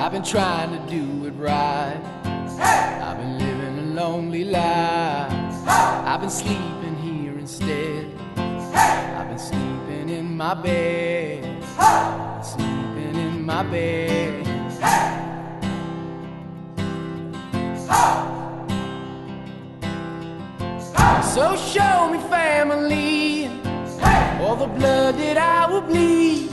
I've been trying to do it right. I've been living a lonely life. I've been sleeping here instead. I've been sleeping in my bed. Sleeping in my bed. So show me family, all the blood that I will bleed.